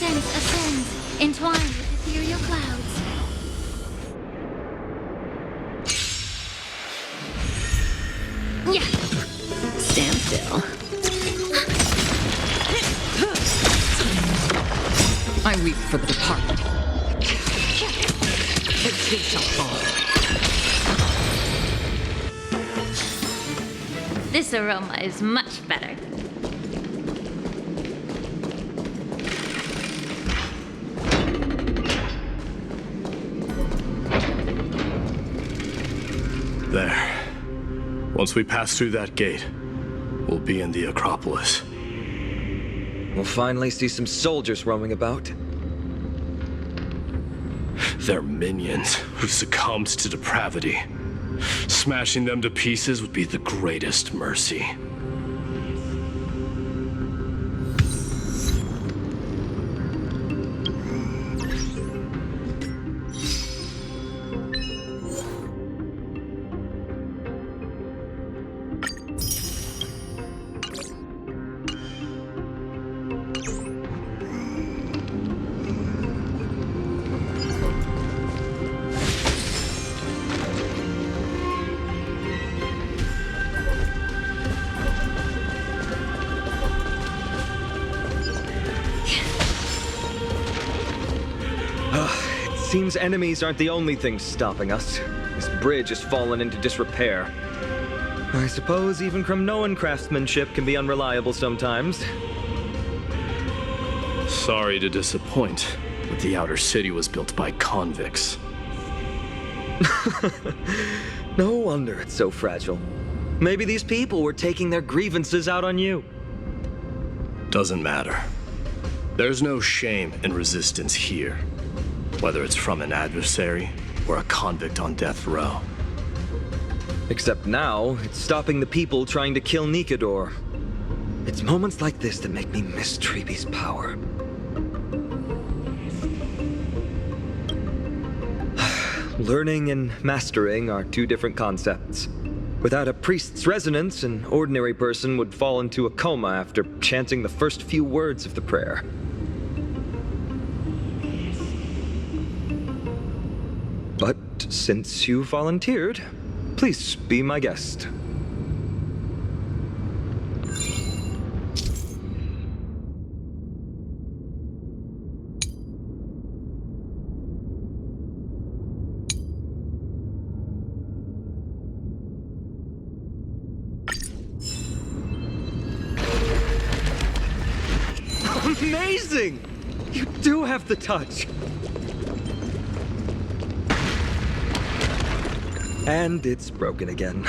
sense ascends, entwined with ethereal clouds. Yeah. Stand still. I weep for the departed. It too shall fall. This aroma is much better. There. Once we pass through that gate, we'll be in the Acropolis. We'll finally see some soldiers roaming about. They're minions who succumbed to depravity. Smashing them to pieces would be the greatest mercy. Seems enemies aren't the only things stopping us. This bridge has fallen into disrepair. I suppose even Kremnoan craftsmanship can be unreliable sometimes. Sorry to disappoint, but the outer city was built by convicts. No wonder it's so fragile. Maybe these people were taking their grievances out on you. Doesn't matter. There's no shame in resistance here, whether it's from an adversary or a convict on death row. Except now, it's stopping the people trying to kill Nikador. It's moments like this that make me miss Treeby's power. Learning and mastering are two different concepts. Without a priest's resonance, an ordinary person would fall into a coma after chanting the first few words of the prayer. But since you volunteered, please be my guest. Amazing! You do have the touch! And it's broken again.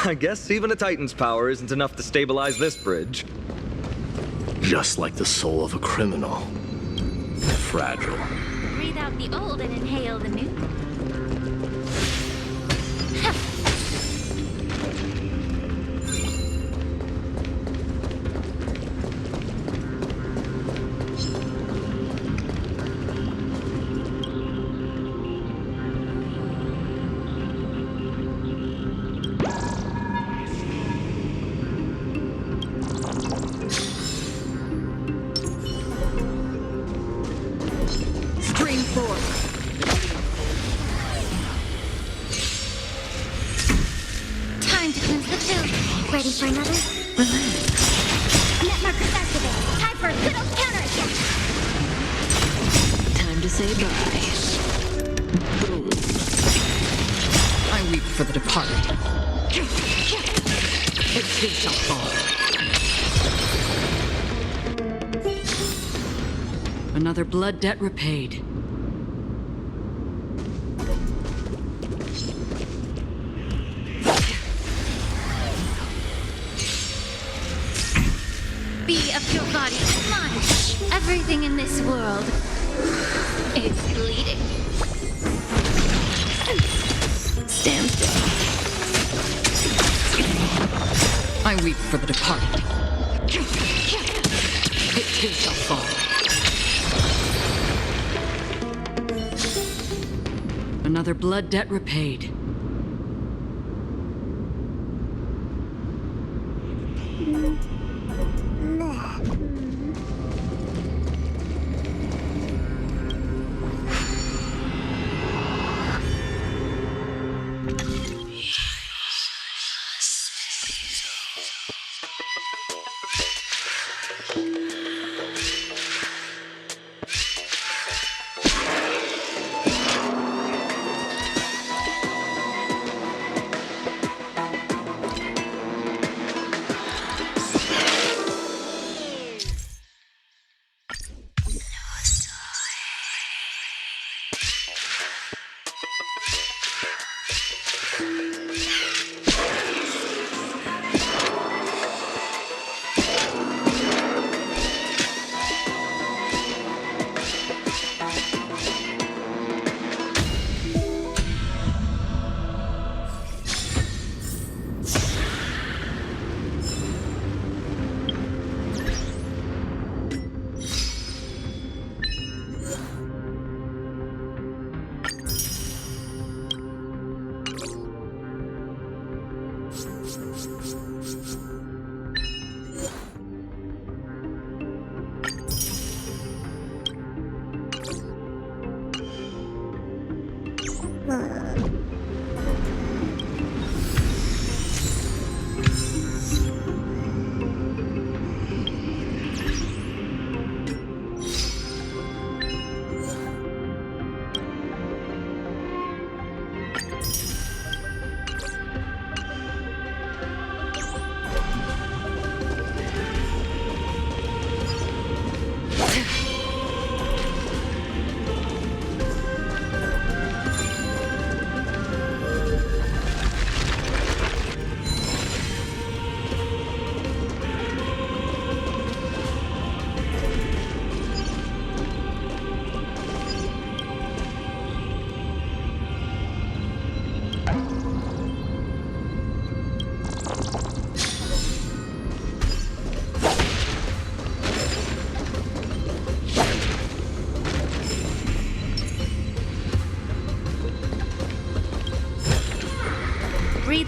I guess even a Titan's power isn't enough to stabilize this bridge. Just like the soul of a criminal. Fragile. Breathe out the old and inhale the new. Ready for another? Net markers activated. Time for a good old counterattack. Time to say bye. Boom. I weep for the departed. It too shall fall. Another blood debt repaid. Be of your body much. Everything in this world is bleeding. Stand still. I weep for the departed. It too shall fall. Another blood debt repaid.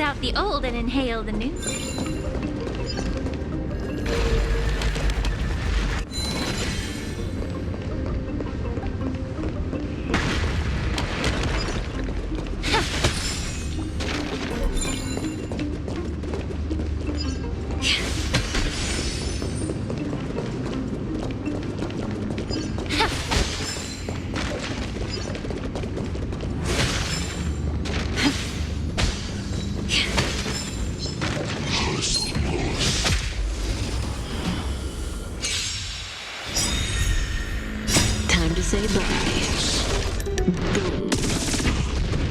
out the old and inhale the new. Say bye.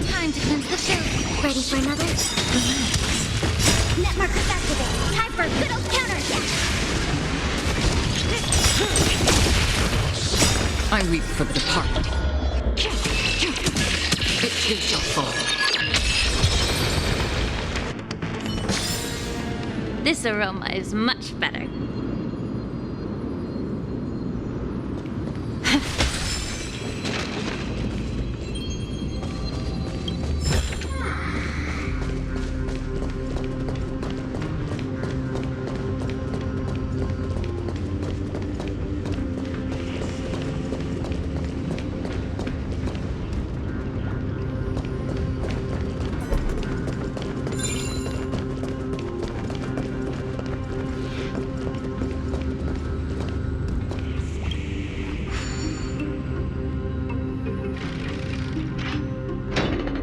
Time to cleanse the field. Ready for another? Net markers activate. Time for a good old counterattack. I weep for the departed. It too shall fall. This aroma is much better.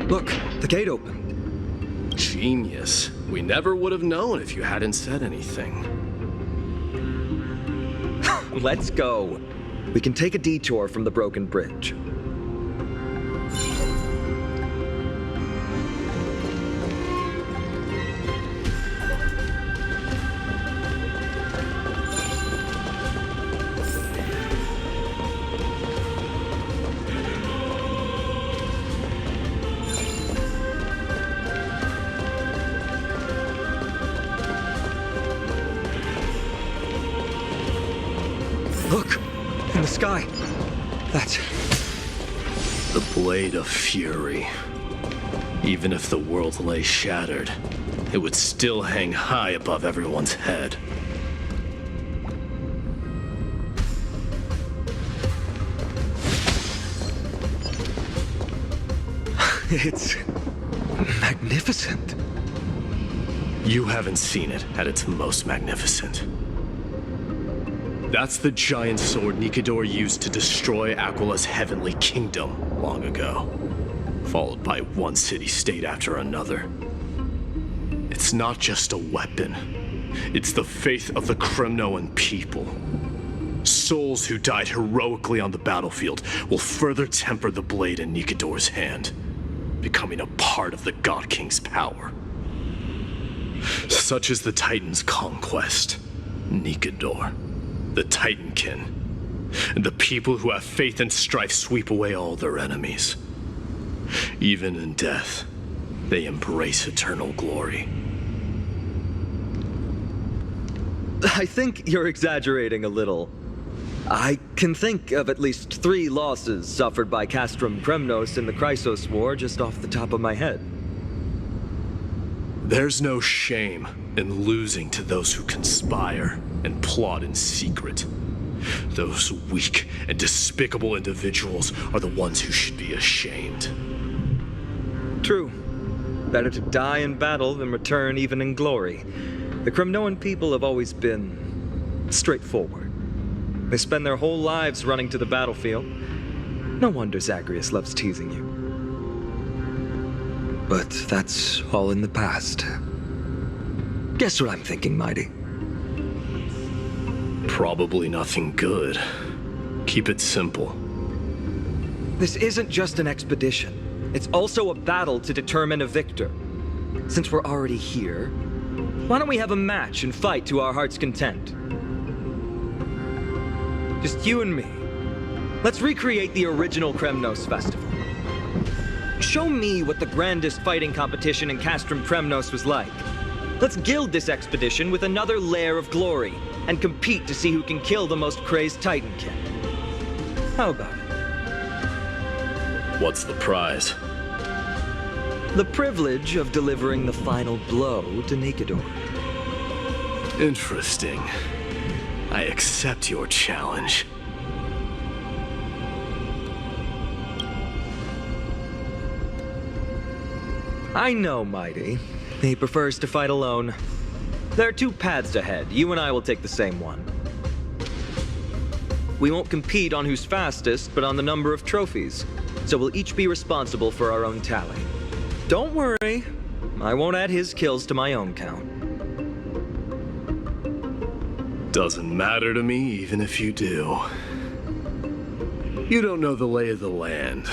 Look, the gate opened. Genius. We never would have known if you hadn't said anything. Let's go. We can take a detour from the broken bridge. Look, in the sky. That's... The Blade of Fury. Even if the world lay shattered, it would still hang high above everyone's head. It's... magnificent. You haven't seen it at its most magnificent. That's the giant sword Nikador used to destroy Aquala's heavenly kingdom long ago, followed by one city-state after another. It's not just a weapon. It's the faith of the Kremnoan people. Souls who died heroically on the battlefield will further temper the blade in Nikador's hand, becoming a part of the God King's power. Such is the Titan's conquest, Nikador. The Titankin, and the people who have faith in Strife sweep away all their enemies. Even in death, they embrace eternal glory. I think you're exaggerating a little. I can think of at least 3 losses suffered by Castrum Kremnos in the Chrysos War just off the top of my head. There's no shame in losing to those who conspire and plot in secret. Those weak and despicable individuals are the ones who should be ashamed. True. Better to die in battle than return even in glory. The Kremnoan people have always been straightforward. They spend their whole lives running to the battlefield. No wonder Zagreus loves teasing you. But that's all in the past. Guess what I'm thinking, Mighty? Probably nothing good. Keep it simple. This isn't just an expedition. It's also a battle to determine a victor. Since we're already here, why don't we have a match and fight to our heart's content? Just you and me. Let's recreate the original Kremnos festival. Show me what the grandest fighting competition in Castrum Kremnos was like. Let's gild this expedition with another layer of glory and compete to see who can kill the most crazed Titankin. How about it? What's the prize? The privilege of delivering the final blow to Nikador. Interesting. I accept your challenge. I know, Mighty. He prefers to fight alone. There are two paths ahead. You and I will take the same one. We won't compete on who's fastest, but on the number of trophies. So we'll each be responsible for our own tally. Don't worry. I won't add his kills to my own count. Doesn't matter to me, even if you do. You don't know the lay of the land,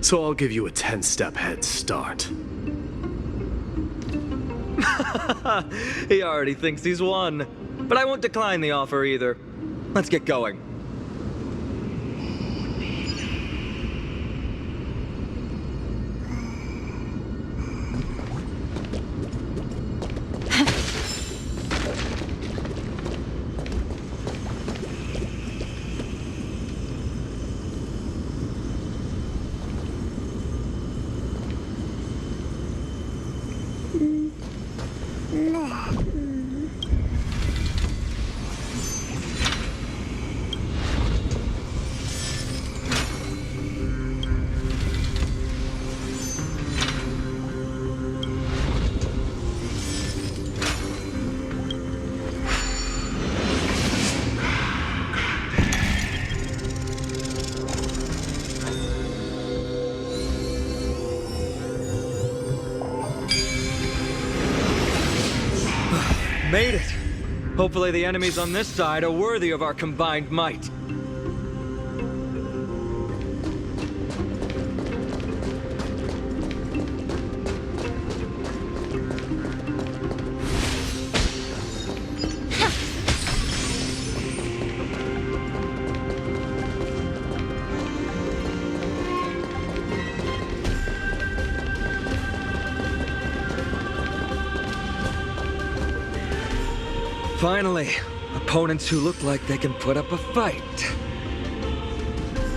so I'll give you a 10-step head start. He already thinks he's won. But I won't decline the offer either. Let's get going. Made it! Hopefully the enemies on this side are worthy of our combined might. Finally, opponents who look like they can put up a fight.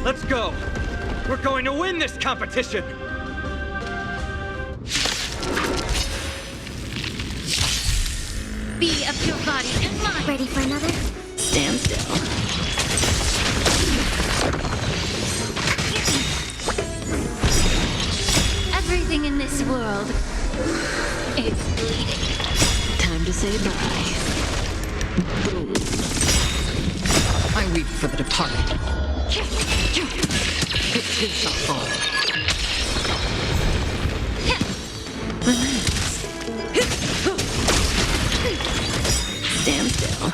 Let's go! We're going to win this competition! Be of your body and mind. Ready for another? Stand still. Everything in this world is bleeding. Time to say bye. Boom. I reap for the departed. It shall fall. Relax. Stand still.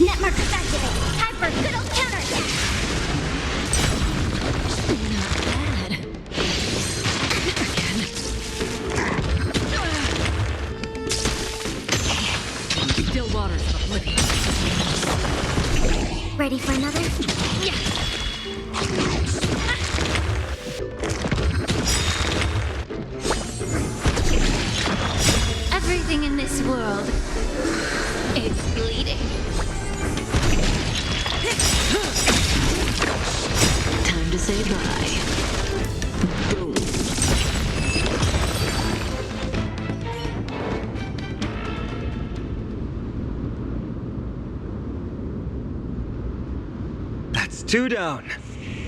Net markers activated. Time for a good old counterattack. Not bad. Again. Still waters of oblivion. Ready for another? Yeah. Everything in this world is bleeding. Time to say bye. Boom. That's 2 down.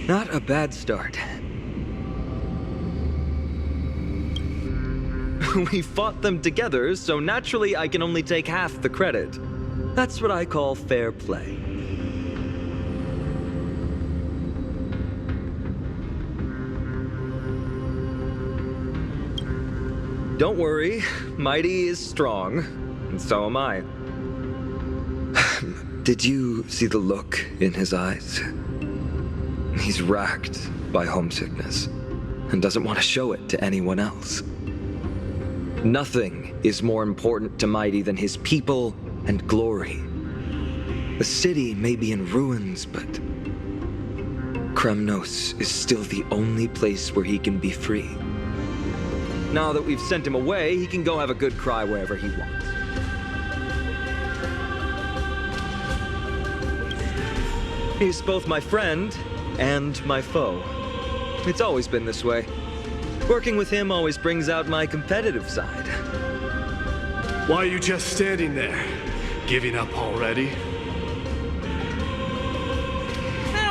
Not a bad start. We fought them together, so naturally I can only take half the credit. That's what I call fair play. Don't worry, Mighty is strong, and so am I. Did you see the look in his eyes? He's racked by homesickness, and doesn't want to show it to anyone else. Nothing is more important to Mighty than his people and glory. The city may be in ruins, but Kremnos is still the only place where he can be free. Now that we've sent him away, he can go have a good cry wherever he wants. He's both my friend and my foe. It's always been this way. Working with him always brings out my competitive side. Why are you just standing there? Giving up already?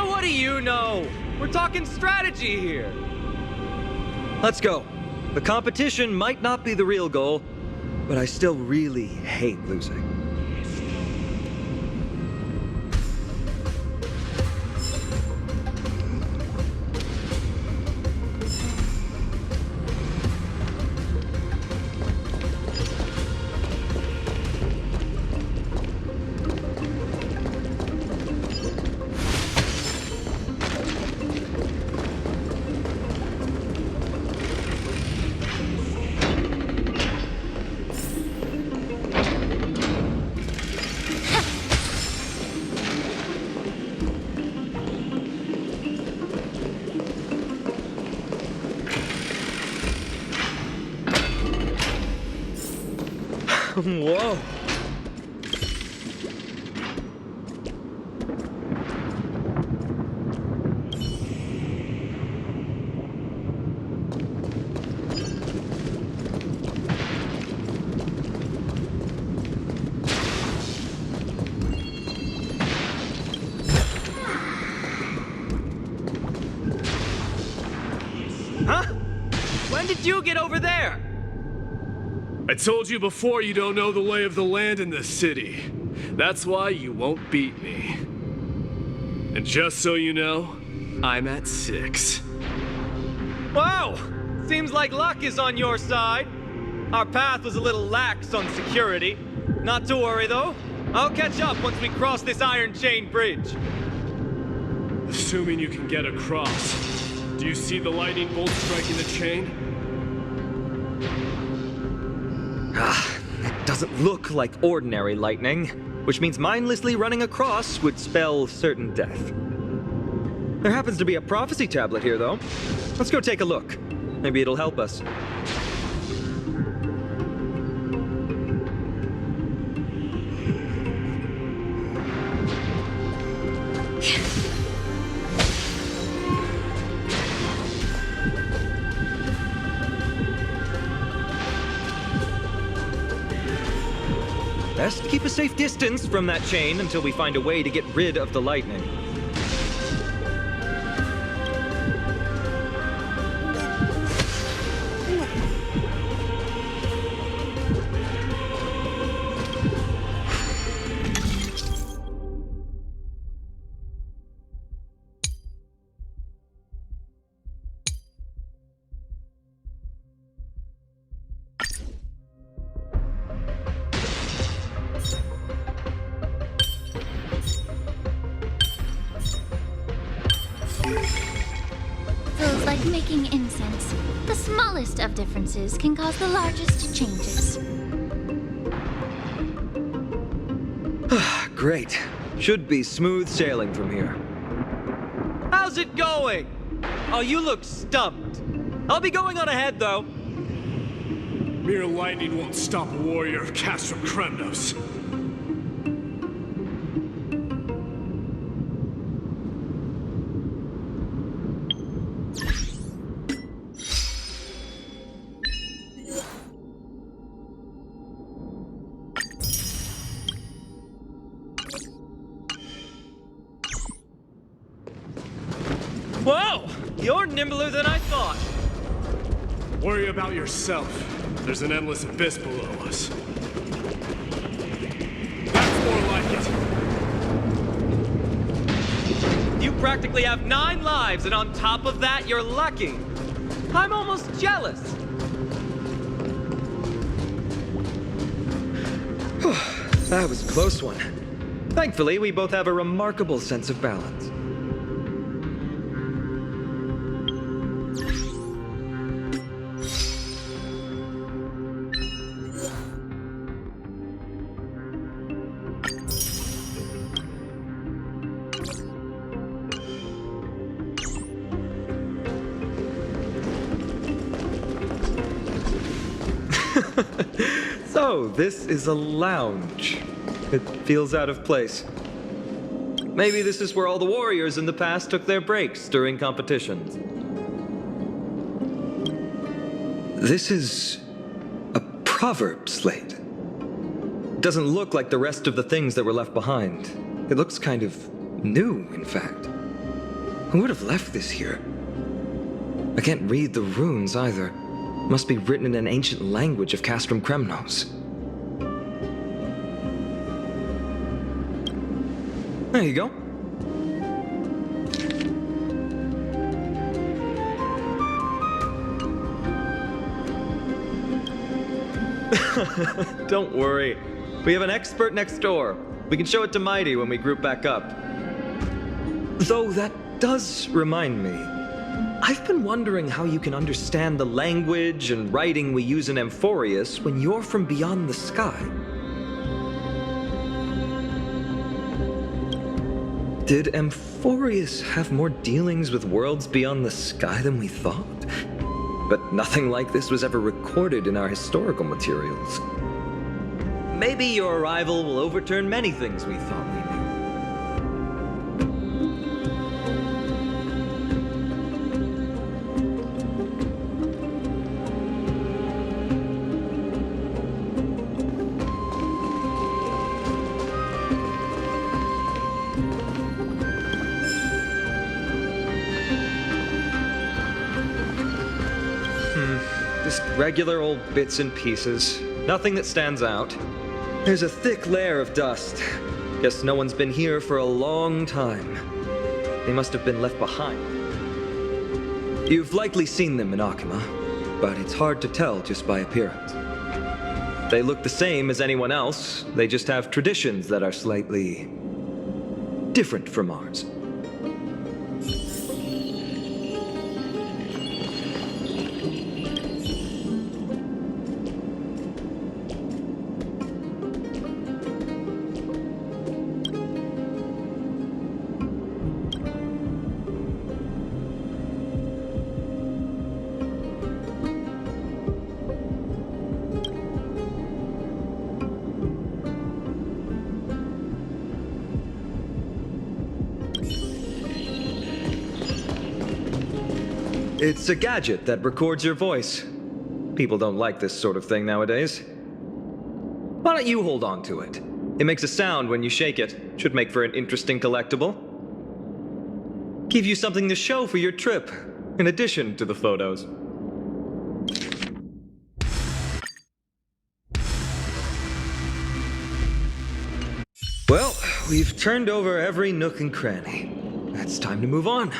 What do you know? We're talking strategy here. Let's go. The competition might not be the real goal, but I still really hate losing. Whoa. Huh? When did you get over there? I told you before you don't know the lay of the land in this city. That's why you won't beat me. And just so you know, I'm at 6. Wow! Seems like luck is on your side. Our path was a little lax on security. Not to worry, though. I'll catch up once we cross this iron chain bridge. Assuming you can get across. Do you see the lightning bolt striking the chain? That doesn't look like ordinary lightning, which means mindlessly running across would spell certain death. There happens to be a prophecy tablet here, though. Let's go take a look. Maybe it'll help us. Best keep a safe distance from that chain until we find a way to get rid of the lightning. Feels like making incense. The smallest of differences can cause the largest changes. Great. Should be smooth sailing from here. How's it going? Oh, you look stumped. I'll be going on ahead, though. Mere lightning won't stop a warrior of Castrum Kremnos. Whoa! You're nimbler than I thought. Worry about yourself. There's an endless abyss below us. That's more like it. You practically have 9 lives, and on top of that, you're lucky. I'm almost jealous. That was a close one. Thankfully, we both have a remarkable sense of balance. So, this is a lounge. It feels out of place. Maybe this is where all the warriors in the past took their breaks during competitions. This is a proverb slate. It doesn't look like the rest of the things that were left behind. It looks kind of new, in fact. Who would have left this here? I can't read the runes either. Must be written in an ancient language of Castrum Kremnos. There you go. Don't worry. We have an expert next door. We can show it to Mighty when we group back up. Though that does remind me. I've been wondering how you can understand the language and writing we use in Amphoreus when you're from beyond the sky. Did Amphoreus have more dealings with worlds beyond the sky than we thought? But nothing like this was ever recorded in our historical materials. Maybe your arrival will overturn many things we thought we knew. Just regular old bits and pieces. Nothing that stands out. There's a thick layer of dust. Guess no one's been here for a long time. They must have been left behind. You've likely seen them in Akima, but it's hard to tell just by appearance. They look the same as anyone else. They just have traditions that are slightly different from ours. It's a gadget that records your voice. People don't like this sort of thing nowadays. Why don't you hold on to it? It makes a sound when you shake it. Should make for an interesting collectible. Give you something to show for your trip, in addition to the photos. Well, we've turned over every nook and cranny. It's time to move on.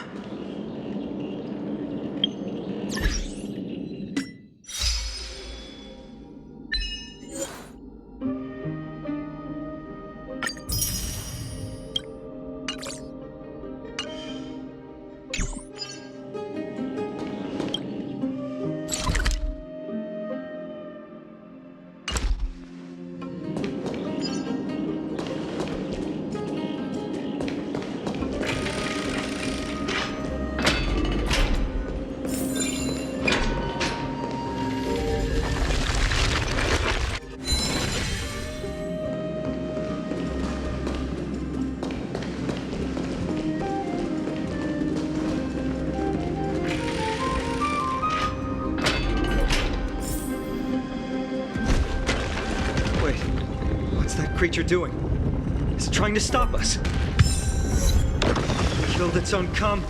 Creature doing? It's trying to stop us. It killed its own comrade.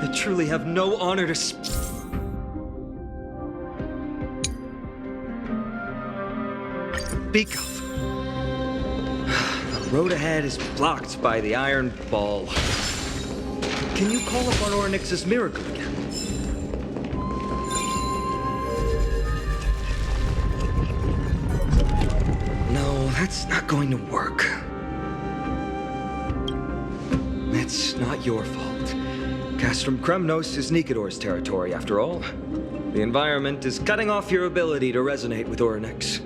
They truly have no honor to speak of. The road ahead is blocked by the iron ball. Can you call upon Ornyx's miracle again? That's not going to work. It's not your fault. Castrum Kremnos is Nikador's territory, after all. The environment is cutting off your ability to resonate with Ornyx.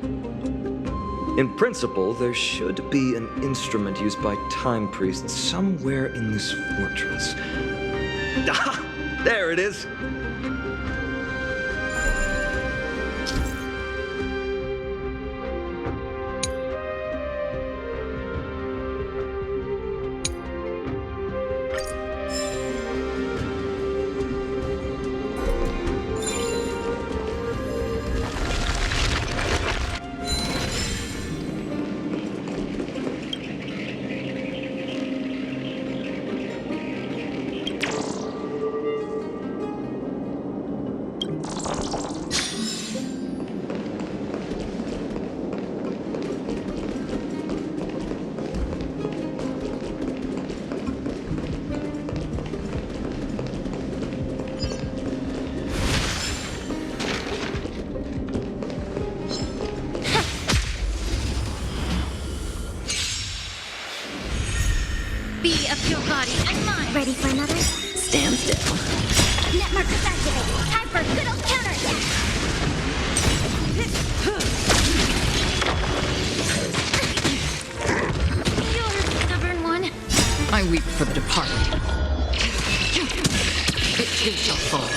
In principle, there should be an instrument used by time priests somewhere in this fortress. Ah! There it is! Be a pure body and mind. Ready for another? Stand still. Net markers activated. Time for good old counterattack. You're a stubborn one. I weep for the departed. It too shall fall.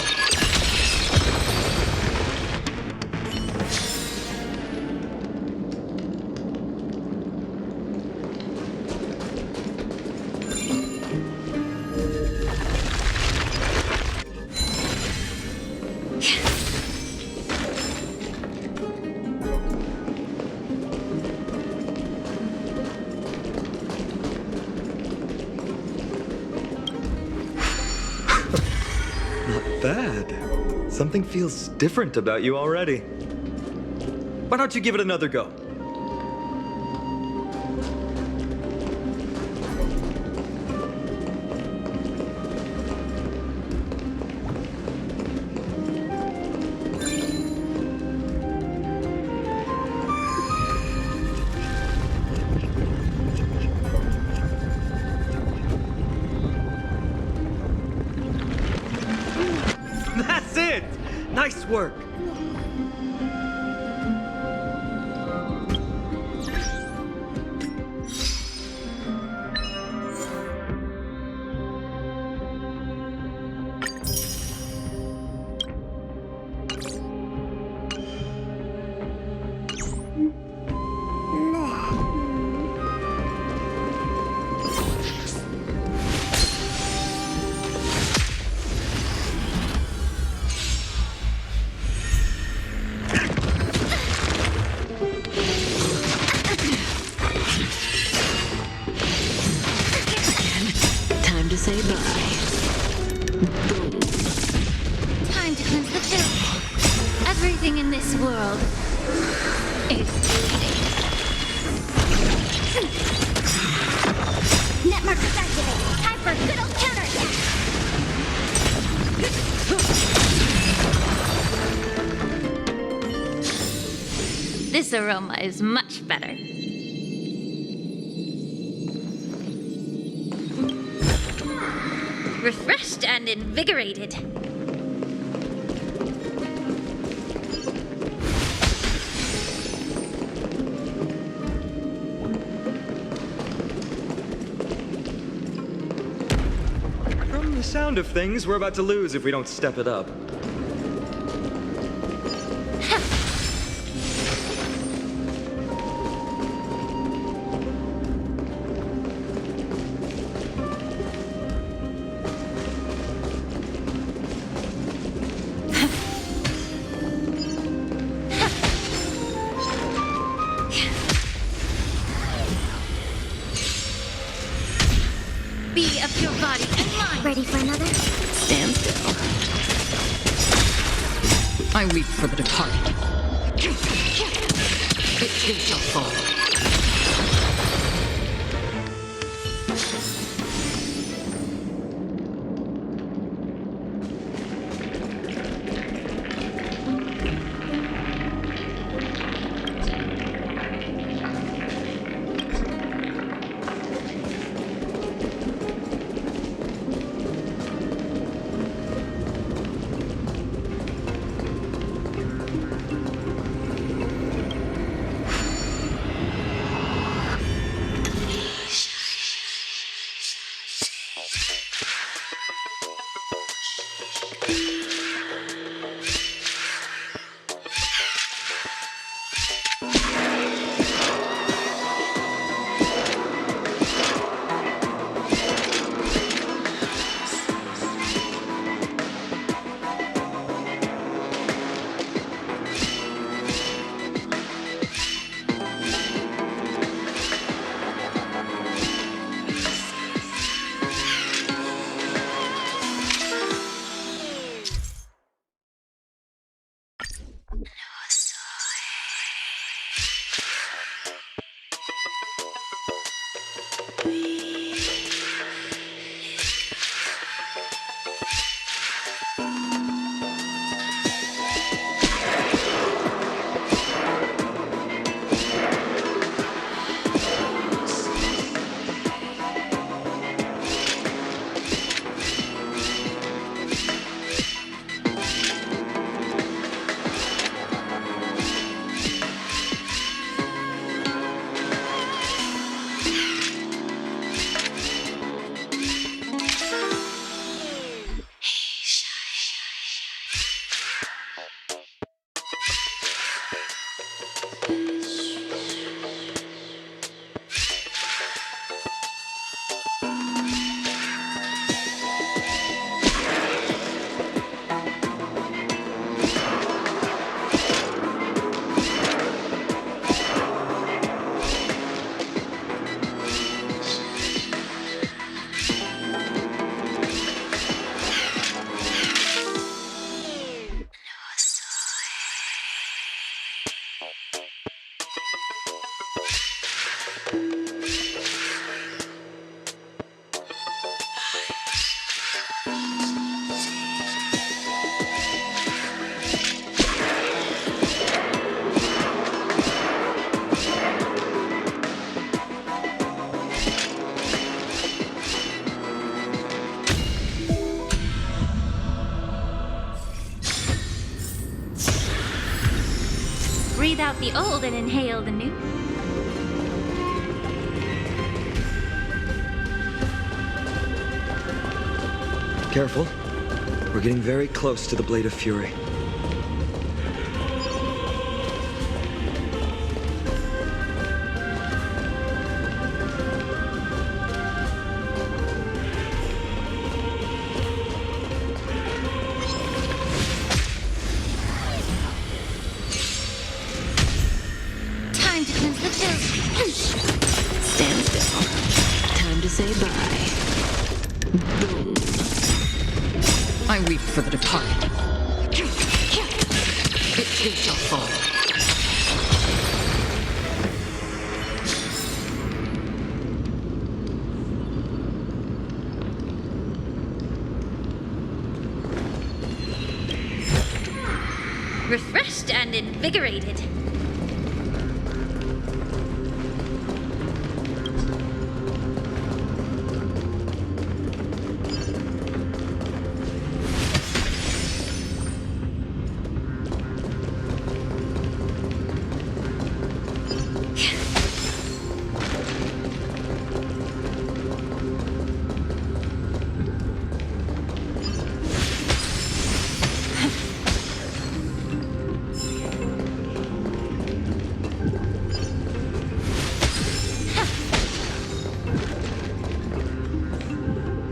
Bad. Something feels different about you already. Why don't you give it another go? That's it! Nice work! Time to say bye. Time to cleanse the filth. Everything in this world is bleeding. Net markers activated. Time for good old counterattack. This aroma is much better. Refreshed and invigorated. From the sound of things, we're about to lose if we don't step it up. Be a pure body and mind. Ready for another? Stand still. I weep for the departed. It too shall fall. the old and inhale the new. Careful. We're getting very close to the Blade of Fury. Time to cleanse the field. Stand still. Time to say bye. Boom. I weep for the departed. It too shall fall. Refreshed and invigorated.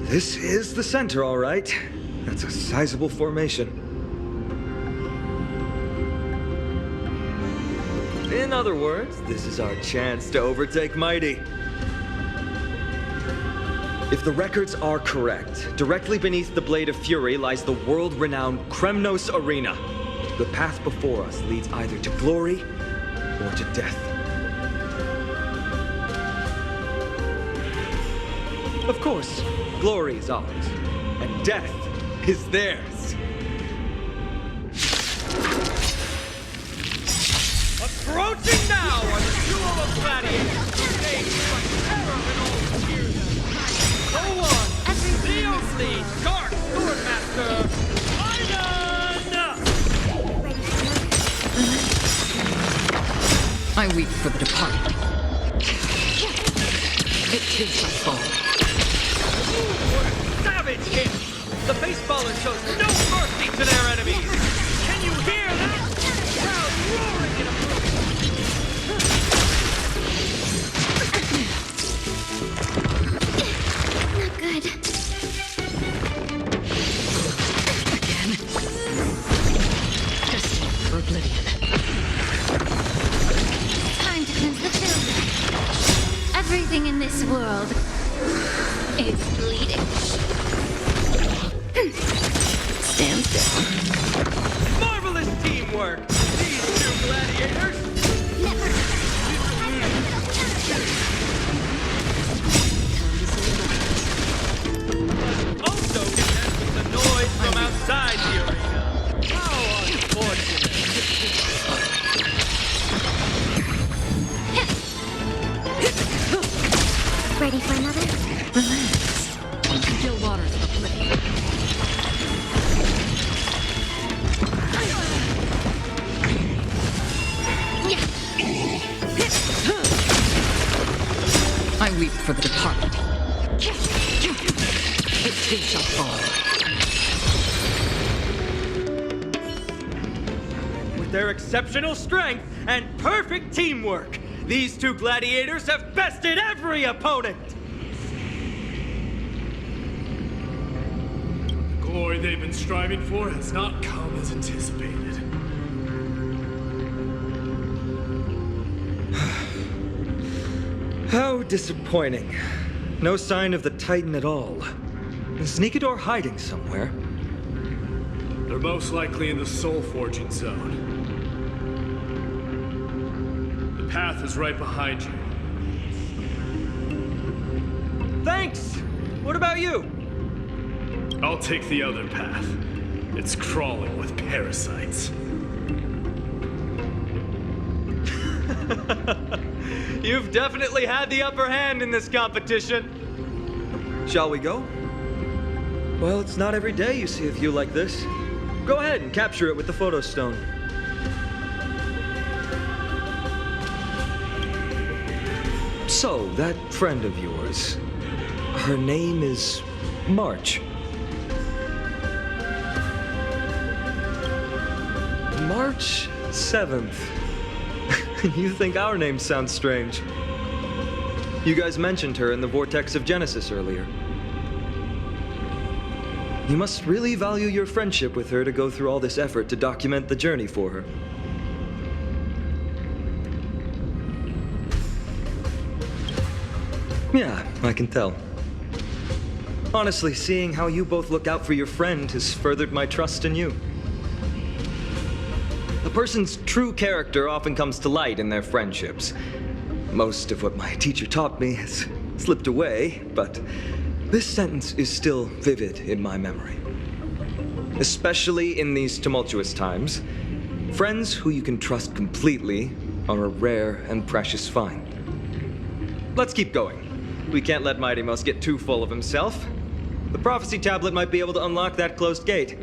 This is the center, all right. That's a sizable formation. In other words, this is our chance to overtake Mighty. If the records are correct, directly beneath the Blade of Fury lies the world-renowned Kremnos Arena. The path before us leads either to glory or to death. Of course, glory is ours, and death is theirs. Approaching now are the duel of gladiators, staged by terror and all fear. Go on, Theocles, Dark Swordmaster, I weep for the departed. It too shall fall. What a savage hit! The baseballer shows no mercy to their enemies! Can you hear that? Crowd roaring in approval! Not good. Again. Destined for oblivion. Time to cleanse the field. Everything in this world is bleeding. Stand still. Marvelous teamwork! These two gladiators! Never. Also contend with the noise from outside the arena. How unfortunate! Ready for another? Relax. Still waters of oblivion. I weep for the departed. It too shall fall. With their exceptional strength and perfect teamwork, these two gladiators have bested every opponent! The glory they've been striving for has not come as anticipated. How disappointing. No sign of the Titan at all. Is Nikador hiding somewhere? They're most likely in the soul forging zone. The path is right behind you. Thanks! What about you? I'll take the other path. It's crawling with parasites. You've definitely had the upper hand in this competition. Shall we go? Well, it's not every day you see a view like this. Go ahead and capture it with the photo stone. So, that friend of yours, her name is March. March 7th. You think our names sound strange? You guys mentioned her in the Vortex of Genesis earlier. You must really value your friendship with her to go through all this effort to document the journey for her. Yeah, I can tell. Honestly, seeing how you both look out for your friend has furthered my trust in you. A person's true character often comes to light in their friendships. Most of what my teacher taught me has slipped away, but this sentence is still vivid in my memory. Especially in these tumultuous times, friends who you can trust completely are a rare and precious find. Let's keep going. We can't let Mighty Mouse get too full of himself. The prophecy tablet might be able to unlock that closed gate.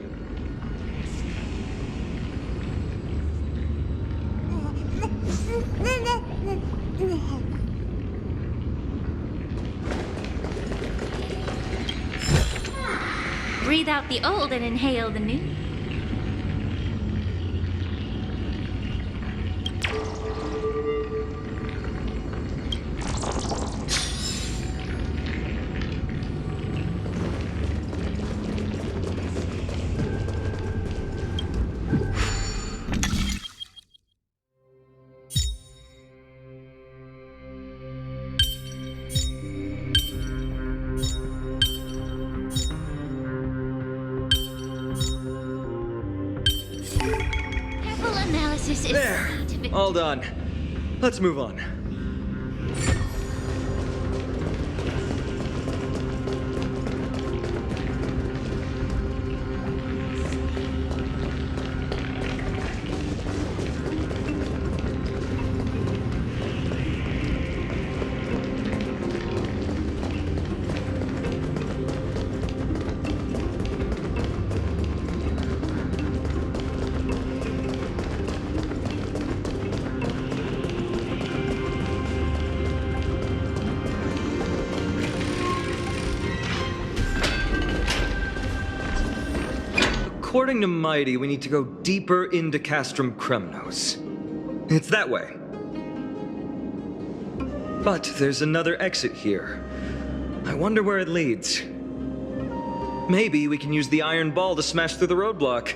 Breathe out the old and inhale the new. There! All done. Let's move on. According to Mighty, we need to go deeper into Castrum Kremnos. It's that way. But there's another exit here. I wonder where it leads. Maybe we can use the iron ball to smash through the roadblock.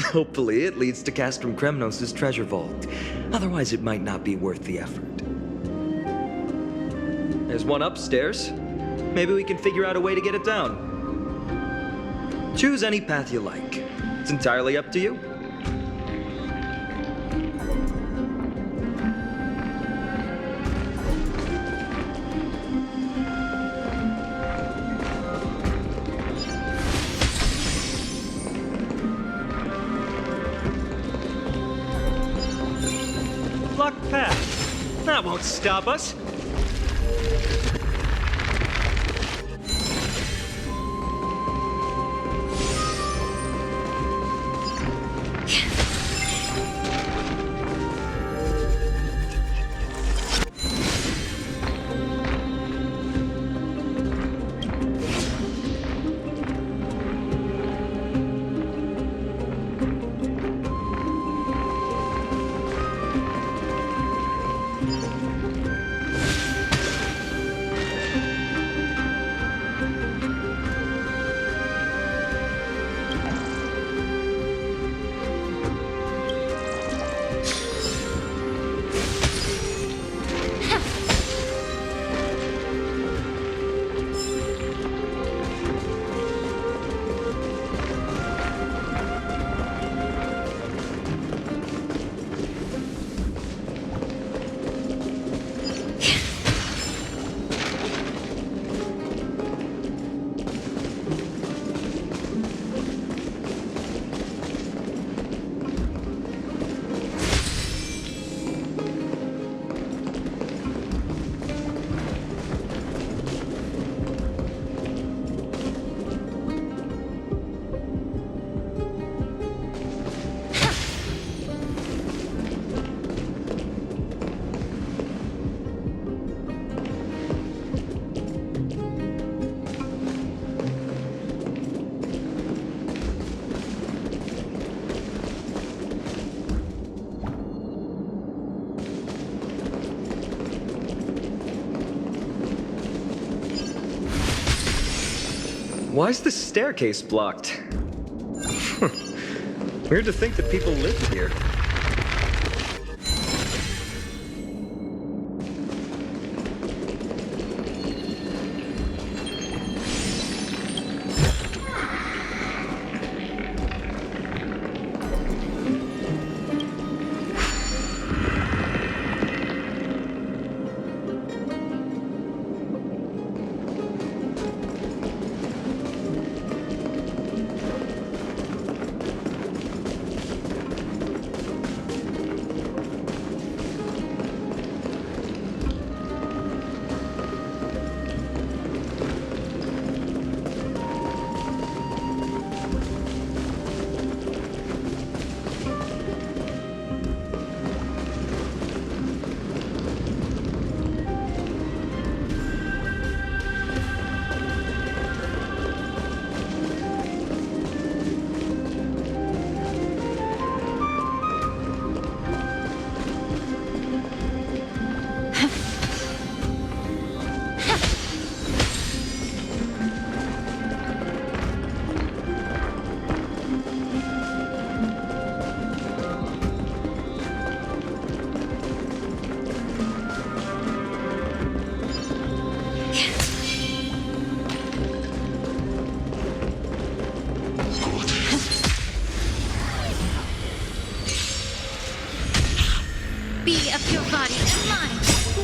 Hopefully it leads to Castrum Kremnos' treasure vault. Otherwise it might not be worth the effort. There's one upstairs. Maybe we can figure out a way to get it down. Choose any path you like. It's entirely up to you. Blocked path. That won't stop us. Why's the staircase blocked? Weird to think that people live here.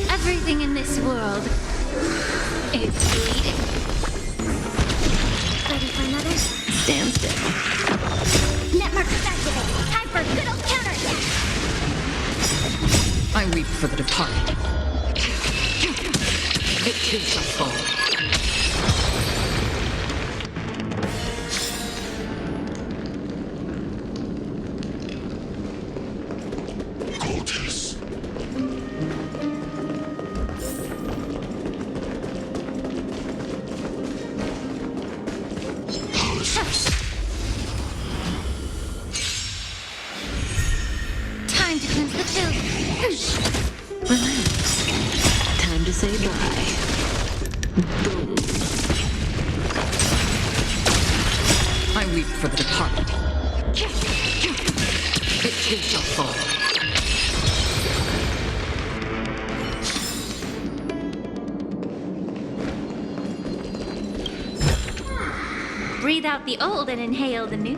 Everything in this world is bleeding. Ready for another? Stand still. Net markers activated. Time for a good old counterattack. I weep for the departed. It too shall fall. Time to cleanse the filth. Relax. Time to say bye. Boom. I weep for the departed. It too shall fall. Breathe out the old and inhale the new.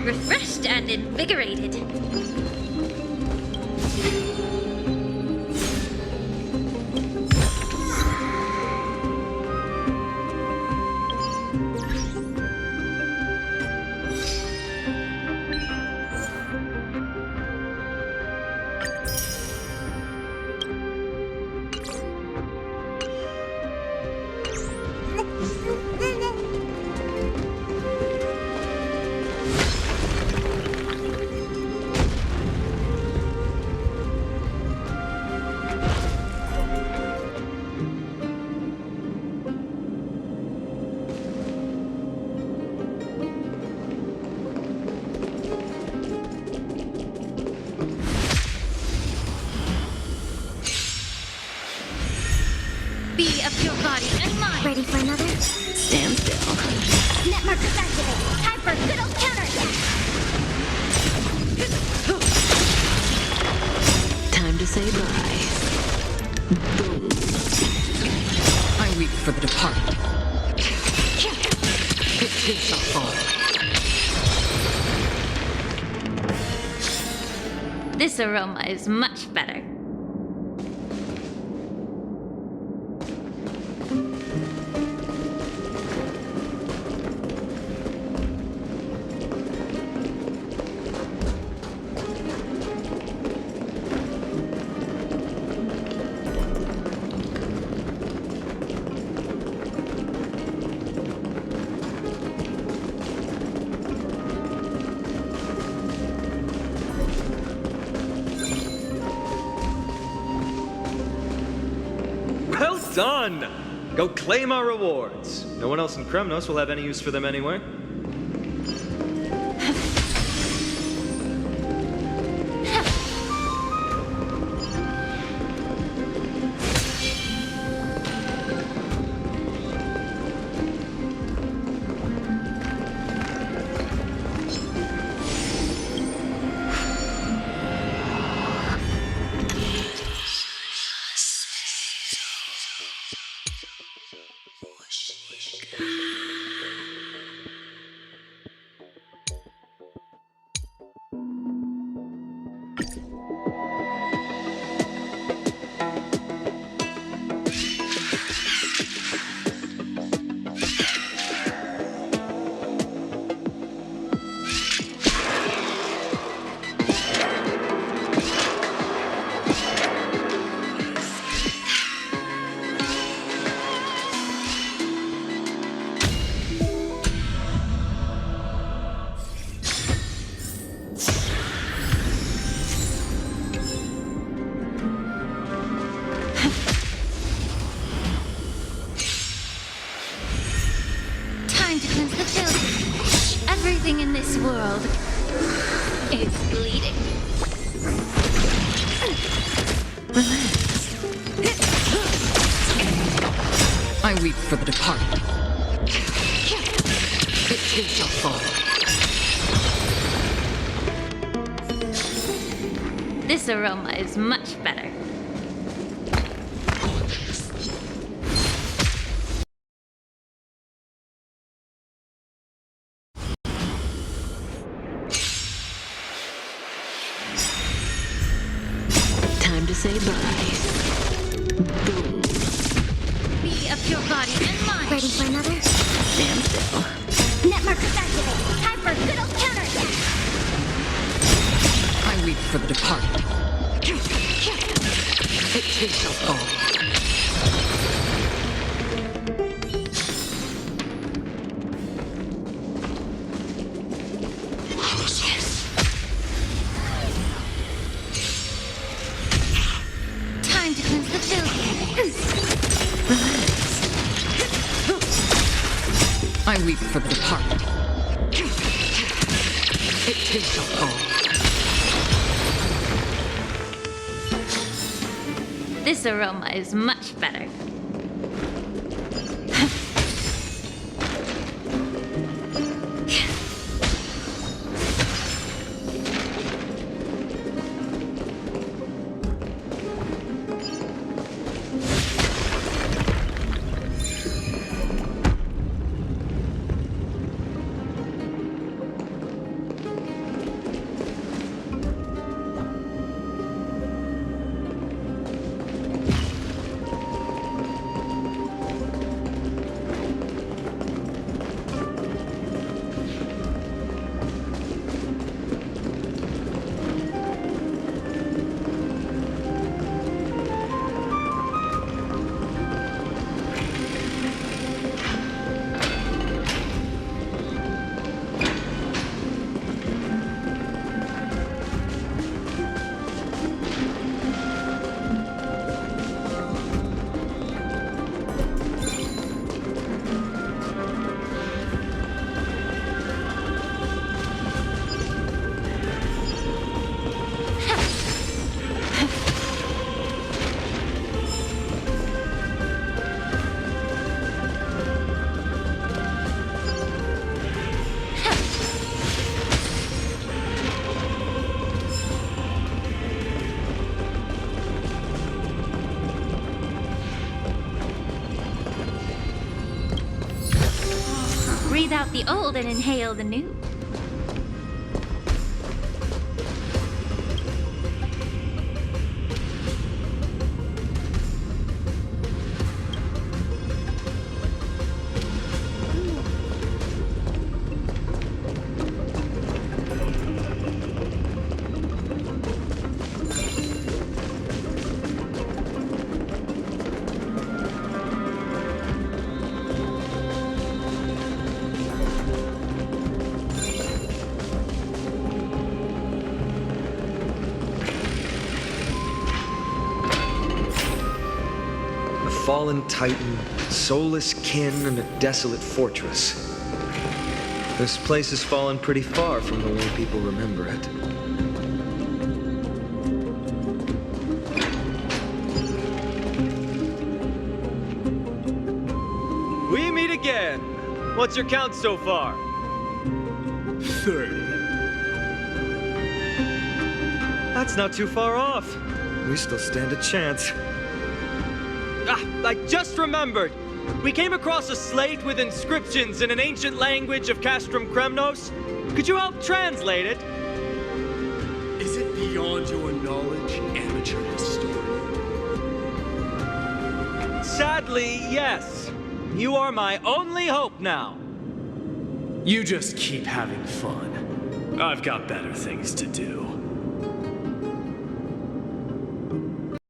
Refreshed and invigorated. of your body and mind. Ready for another? Stand still. Net markers activated. Time for a good old counterattack. Time to say bye. Boom. I weep for the departed. It too shall fall. This aroma is much better. Well done! Go claim our rewards. No one else in Kremnos will have any use for them anyway. Everything in this world is bleeding. Relax. I weep for the departed. It too shall fall. This aroma is much better. Time to say bye. Boom. Be of your body and mind. Ready for another? Stand still. Net markers activated. Time for a good old counterattack. I weep for the departed. It too shall fall. Time to cleanse the filth. Relax. I weep for the departed. It too shall fall. This aroma is much better. the old and inhale the new. Fallen titan, soulless kin, and a desolate fortress. This place has fallen pretty far from the way people remember it. We meet again. What's your count so far? 30. That's not too far off. We still stand a chance. I just remembered! We came across a slate with inscriptions in an ancient language of Castrum Kremnos. Could you help translate it? Is it beyond your knowledge, amateur historian? Sadly, yes. You are my only hope now. You just keep having fun. I've got better things to do.